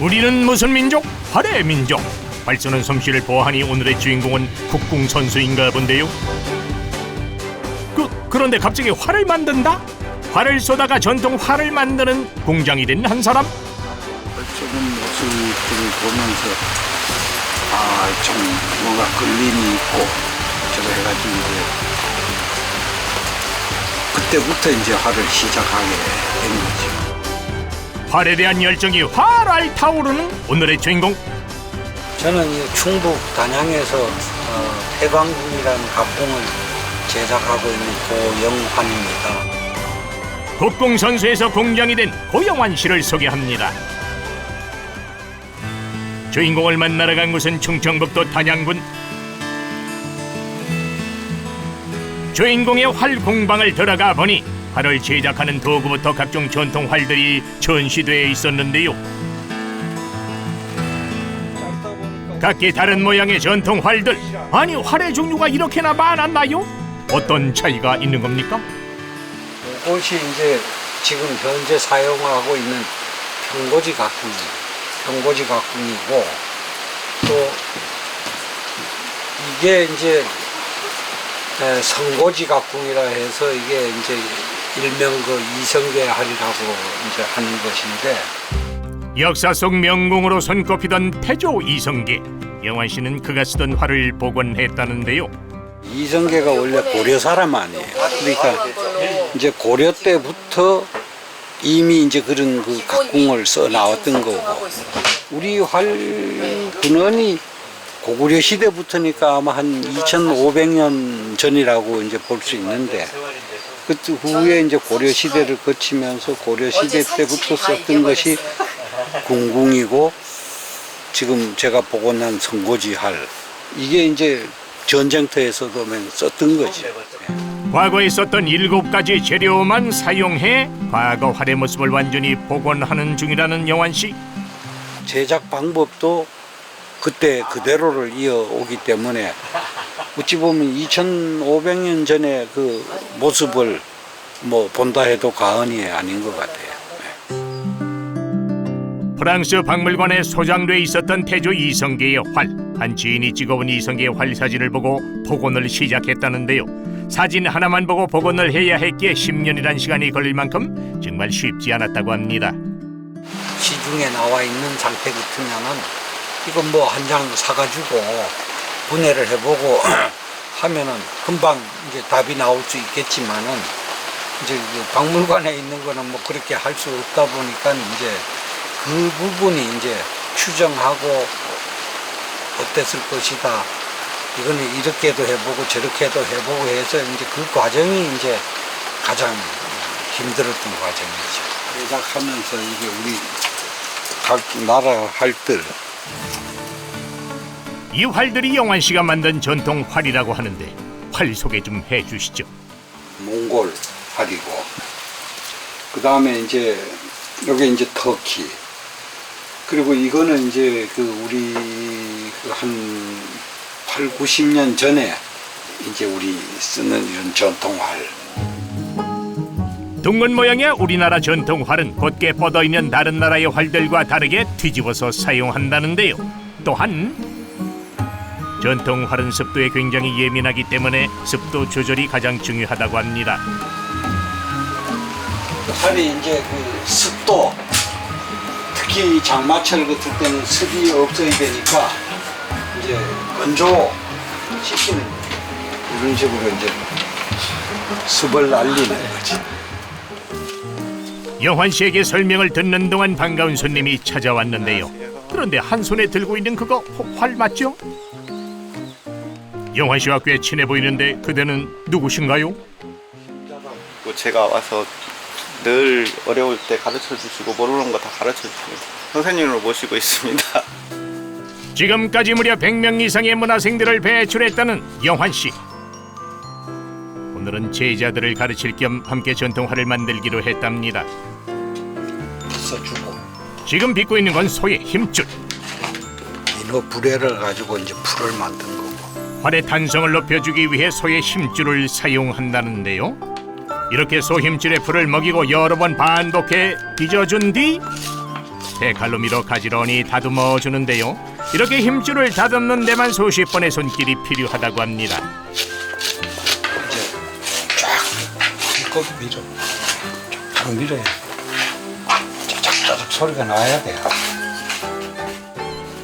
우리는 무슨 민족? 활의 민족. 활 쏘는 솜씨를 보아하니 오늘의 주인공은 국궁 선수인가 본데요. 그런데 갑자기 활을 만든다? 활을 쏘다가 전통 활을 만드는 공장이 된 한 사람? 활 쏘는 모습을 보면서 좀 뭔가 끌림이 있고 저거 해가지고 그때부터 이제 활을 시작하게 된 거죠. 활에 대한 열정이 활활 타오르는 오늘의 주인공. 저는 이 충북 단양에서 태광궁이라는 각궁을 제작하고 있는 고영환입니다. 국궁 선수에서 공장이 된 고영환 씨를 소개합니다. 주인공을 만나러 간 곳은 충청북도 단양군. 주인공의 활 공방을 들어가 보니 활을 제작하는 도구부터 각종 전통 활들이 전시되어 있었는데요. 각기 다른 모양의 전통 활들. 아니, 활의 종류가 이렇게나 많았나요? 어떤 차이가 있는 겁니까? 이것이 이제 지금 현재 사용하고 있는 평고지 각궁이에요. 평고지 각궁이고, 또 이게 이제 성고지 각궁이라 해서 이게 이제 일명 그 이성계 활이라고 이제 하는 것인데, 역사 속 명공으로 손꼽히던 태조 이성계. 영환 씨는 그가 쓰던 활을 복원했다는데요. 이성계가 원래 고려 사람 아니에요. 그러니까 이제 고려 때부터 이미 이제 그런 그 각궁을 써 나왔던 거고, 우리 활 근원이 고구려 시대부터니까 아마 한 2,500년 전이라고 이제 볼 수 있는데, 그 후에 이제 고려 시대를 거치면서 고려 시대 때부터 썼던 것이 궁궁이고, 지금 제가 복원한 성고지 활, 이게 이제 전쟁터에서도 썼던 거지. 과거에 썼던 7가지 재료만 사용해 과거 활의 모습을 완전히 복원하는 중이라는 영환 씨. 제작 방법도 그때 그대로를 이어오기 때문에 어찌 보면 2,500년 전의 그 모습을 뭐 본다 해도 과언이 아닌 것 같아요. 프랑스 박물관에 소장돼 있었던 태조 이성계의 활. 한 지인이 찍어온 이성계의 활 사진을 보고 복원을 시작했다는데요. 사진 하나만 보고 복원을 해야 했기에 10년이란 시간이 걸릴 만큼 정말 쉽지 않았다고 합니다. 시중에 나와 있는 상태 같으면은 이건 뭐 한 장 사가지고 분해를 해보고 하면은 금방 이제 답이 나올 수 있겠지만은, 이제 박물관에 있는 거는 뭐 그렇게 할 수 없다 보니까 이제 그 부분이 이제 추정하고 어땠을 것이다, 이거는 이렇게도 해보고 저렇게도 해보고 해서 이제 그 과정이 이제 가장 힘들었던 과정이죠. 제작하면서 이게 우리 각 나라 활들, 이 활들이 영환 씨가 만든 전통 활이라고 하는데 활 소개 좀 해주시죠. 몽골 활이고, 그 다음에 이제 여기 이제 터키, 그리고 이거는 이제 그 우리 한 8, 90년 전에 이제 우리 쓰는 이런 전통 활. 둥근 모양의 우리나라 전통 활은 곧게 뻗어있는 다른 나라의 활들과 다르게 뒤집어서 사용한다는데요. 또한 전통 활은 습도에 굉장히 예민하기 때문에 습도 조절이 가장 중요하다고 합니다. 활이 이제 그 습도, 특히 장마철 같을 때는 습이 없어야 되니까 이제 건조시키는 이런 식으로 이제 습을 날리는 거지. 영환 씨에게 설명을 듣는 동안 반가운 손님이 찾아왔는데요. 그런데 한 손에 들고 있는 그거 활 맞죠? 영환 씨와 꽤 친해 보이는데 그대는 누구신가요? 제가 와서 늘 어려울 때 가르쳐 주시고 모르는 거 다 가르쳐 주시고 선생님으로 모시고 있습니다. 지금까지 무려 100명 이상의 문화생들을 배출했다는 영환 씨. 오늘은 제자들을 가르칠 겸 함께 전통화를 만들기로 했답니다. 써주고, 지금 빚고 있는 건 소의 힘줄. 비누 불에를 가지고 이제 풀을 만든 거고. 활의 탄성을 높여주기 위해 소의 힘줄을 사용한다는데요. 이렇게 소 힘줄에 풀을 먹이고 여러 번 반복해 빚어준 뒤 데칼로미로 가지런히 다듬어 주는데요. 이렇게 힘줄을 다듬는 데만 수십 번의 손길이 필요하다고 합니다. 이제 쫙 한껏 밀어. 쫙 밀어야 돼. 짜작짜작 소리가 나야 돼.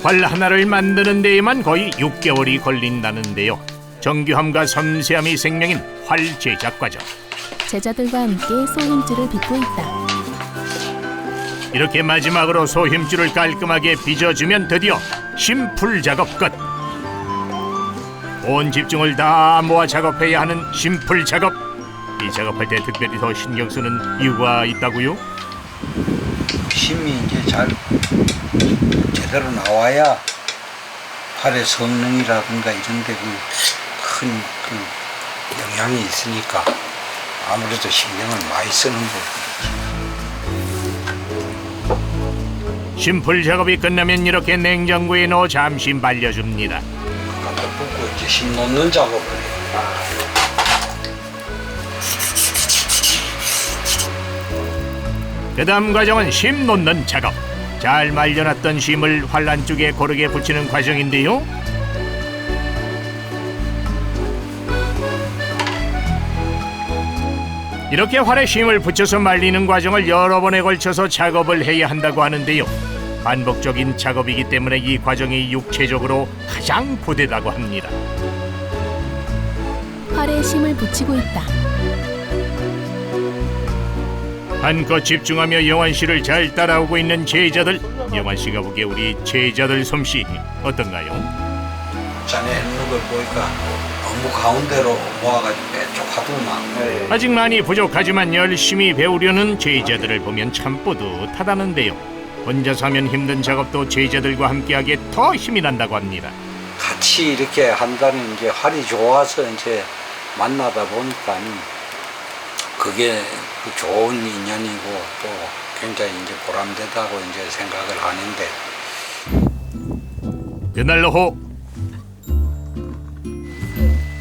활 하나를 만드는 데에만 거의 6개월이 걸린다는데요. 정교함과 섬세함이 생명인 활 제작 과정. 제자들과 함께 소힘줄을 빚고 있다. 이렇게 마지막으로 소힘줄을 깔끔하게 빚어주면 드디어 심풀 작업 끝. 온 집중을 다 모아 작업해야 하는 심풀 작업. 이 작업할 때 특별히 더 신경 쓰는 이유가 있다고요? 힘이 이제 잘 제대로 나와야 팔의 성능이라든가 이런 데 큰 영향이 있으니까 아무래도 신경을 많이 쓰는 거고. 심풀 작업이 끝나면 이렇게 냉장고에 넣어 잠시 말려줍니다. 갖다 붓고 이제 심 놓는 작업을 해요. 그 다음 과정은 심 놓는 작업. 잘 말려놨던 심을 활 안쪽에 고르게 붙이는 과정인데요. 이렇게 활에 심을 붙여서 말리는 과정을 여러 번에 걸쳐서 작업을 해야 한다고 하는데요. 반복적인 작업이기 때문에 이 과정이 육체적으로 가장 고되다고 합니다. 활에 심을 붙이고 있다. 한껏 집중하며 영환 씨를 잘 따라오고 있는 제자들. 영환 씨가 보기에 우리 제자들 솜씨 어떤가요? 자네 했는 걸 보니까 너무 가운데로 모아가지고 빼쪽하더만. 아직 많이 부족하지만 열심히 배우려는 제자들을 보면 참 뿌듯하다는데요. 혼자서 하면 힘든 작업도 제자들과 함께하기에 더 힘이 난다고 합니다. 같이 이렇게 한다는 이제 활이 좋아서 이제 만나다 보니까 그게 좋은 인연이고 또 굉장히 이제 보람되다고 이제 생각을 하는데. 그날 오후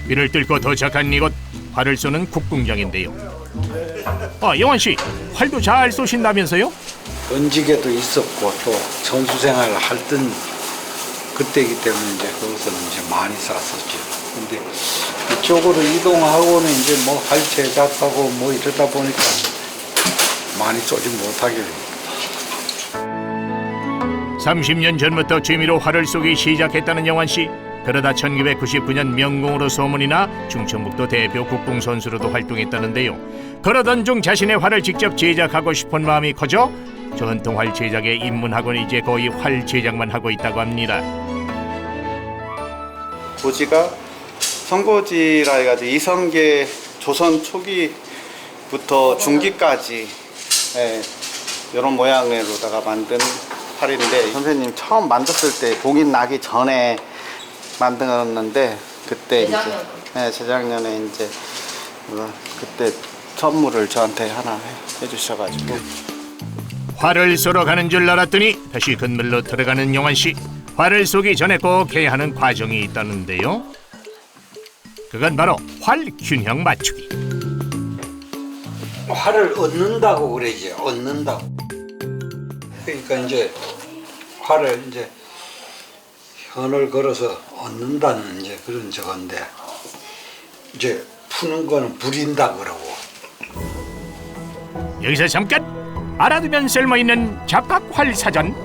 비를 뚫고 도착한 이곳 활을 쏘는 국궁장인데요. 영환 씨, 활도 잘 쏘신다면서요? 던지게도 있었고 또 선수 생활을 할던 그때이기 때문에 이제 거기서는 이제 많이 쐈었죠. 근데 이쪽으로 이동하고는 이제 뭐 활 제작하고 뭐 이러다 보니까 많이 쏘지 못하게 됩니다. 30년 전부터 취미로 활을 쏘기 시작했다는 영환 씨. 그러다 1999년 명공으로 소문이 나 충청북도 대표 국궁 선수로도 활동했다는데요. 그러던 중 자신의 활을 직접 제작하고 싶은 마음이 커져 전통 활 제작에 입문하고는 이제 거의 활 제작만 하고 있다고 합니다. 고지가 성고지라 해가지고 이성계 조선 초기부터 중기까지 이런 모양으로다가 만든 활인데, 선생님 처음 만졌을 때 복인 나기 전에 만들었는데 그때 재작년에 이제 그때 선물을 저한테 하나 해주셔가지고. 활을 쏘러 가는 줄 알았더니 다시 건물로 들어가는 영환 씨. 활을 쏘기 전에 꼭 해야 하는 과정이 있다는데요. 그건 바로 활 균형 맞추기. 활을 얻는다고 그러지, 얻는다고. 그러니까 이제 활을 이제 현을 걸어서 얻는다는 이제 그런 저건데, 이제 푸는 거는 부린다 그러고. 여기서 잠깐 알아두면 쓸모있는 잡각 활 사전.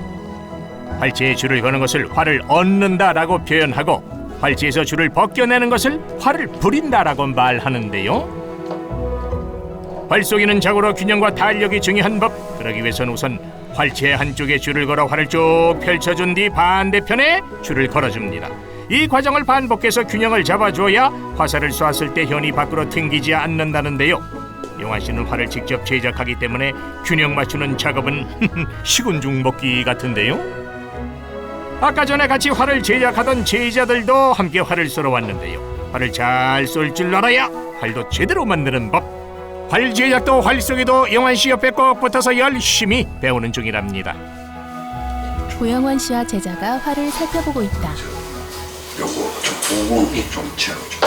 활체에 줄을 거는 것을 활을 얻는다라고 표현하고, 활체에서 줄을 벗겨내는 것을 활을 부린다라고 말하는데요. 활 쏘기는 자고로 균형과 탄력이 중요한 법. 그러기 위해서는 우선 활체 한쪽에 줄을 걸어 활을 쭉 펼쳐준 뒤 반대편에 줄을 걸어줍니다. 이 과정을 반복해서 균형을 잡아줘야 화살을 쏘았을 때 현이 밖으로 튕기지 않는다는데요. 영환 씨는 활을 직접 제작하기 때문에 균형 맞추는 작업은 식은 죽 먹기 같은데요. 아까 전에 같이 활을 제작하던 제자들도 함께 활을 쏘러 왔는데요. 활을 잘 쏠 줄 알아야 활도 제대로 만드는 법. 활 제작도 활 쏘기도 영환 씨 옆에 꼭 붙어서 열심히 배우는 중이랍니다. 고영환 씨와 제자가 활을 살펴보고 있다. 요거 좀 부분이 좀 채워줘.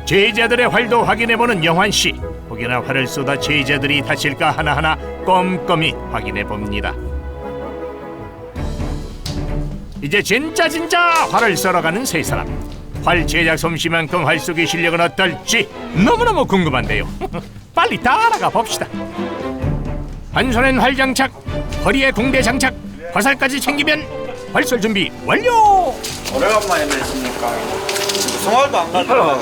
제자들의 활도 확인해보는 영환 씨. 혹여나 활을 쏘다 제자들이 다칠까 하나하나 꼼꼼히 확인해 봅니다. 이제 진짜 활을 썰어가는 세 사람. 활 제작 솜씨만큼 활 쏘기 실력은 어떨지 너무너무 궁금한데요. 빨리 따라가 봅시다. 한 손엔 활 장착, 허리에 궁대 장착, 화살까지 챙기면 활쏠 준비 완료. 오래간만에 뵀으니까 무슨 말도 안 가더라고.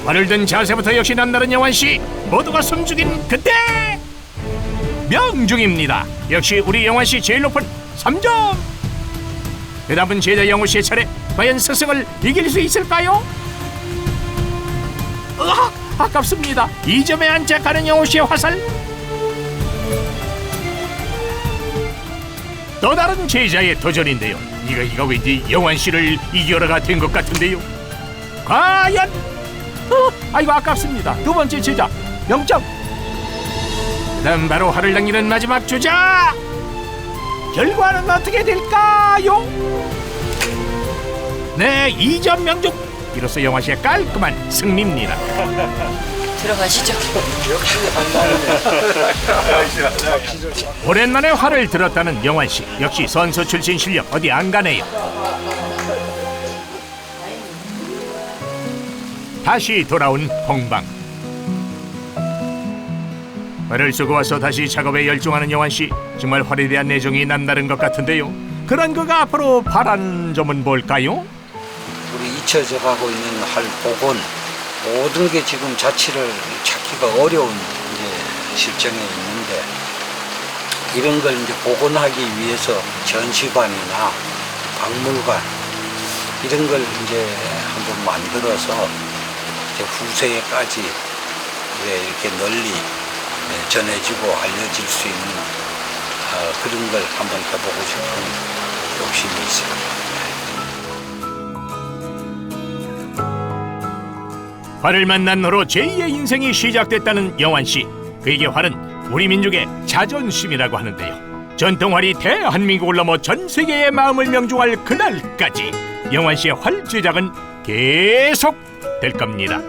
활을 든 자세부터 역시 남다른 영환씨. 모두가 숨죽인 그때 명중입니다. 역시 우리 영환씨 제일 높은 3점. 대답은 제자 영호씨의 차례. 과연 스승을 이길 수 있을까요? 으악! 아깝습니다. 2점에 안착하는 영호씨의 화살. 또 다른 제자의 도전인데요. 이거 왠지 영환씨를 이겨라가 된 것 같은데요. 과연? 아이고 아깝습니다. 두 번째 제자 0점. 그다음 바로 활을 당기는 마지막 주자. 결과는 어떻게 될까요? 네, 2점 명중. 이로써 영환씨의 깔끔한 승리입니다. 들어가시죠. 오랜만에 활을 들었다는 영환씨. 역시 선수 출신 실력 어디 안 가네요. 다시 돌아온 홍방. 활을 쓰고 와서 다시 작업에 열중하는 영환씨. 정말 활에 대한 애정이 남다른 것 같은데요. 그런 그가 앞으로 바라는 점은 뭘까요? 우리 잊혀져 가고 있는 활 복원, 모든 게 지금 자취를 찾기가 어려운 이제 실정에 있는데, 이런 걸 이제 복원하기 위해서 전시관이나 박물관 이런 걸 이제 한번 만들어서 이제 후세에까지 이렇게 널리 전해지고 알려질 수 있는 그런 걸 한번 해보고 싶은 욕심이 있어요. 활을 만난 후로 제2의 인생이 시작됐다는 영환씨. 그에게 활은 우리 민족의 자존심이라고 하는데요. 전통활이 대한민국을 넘어 전 세계의 마음을 명중할 그날까지 영환씨의 활 제작은 계속 될 겁니다.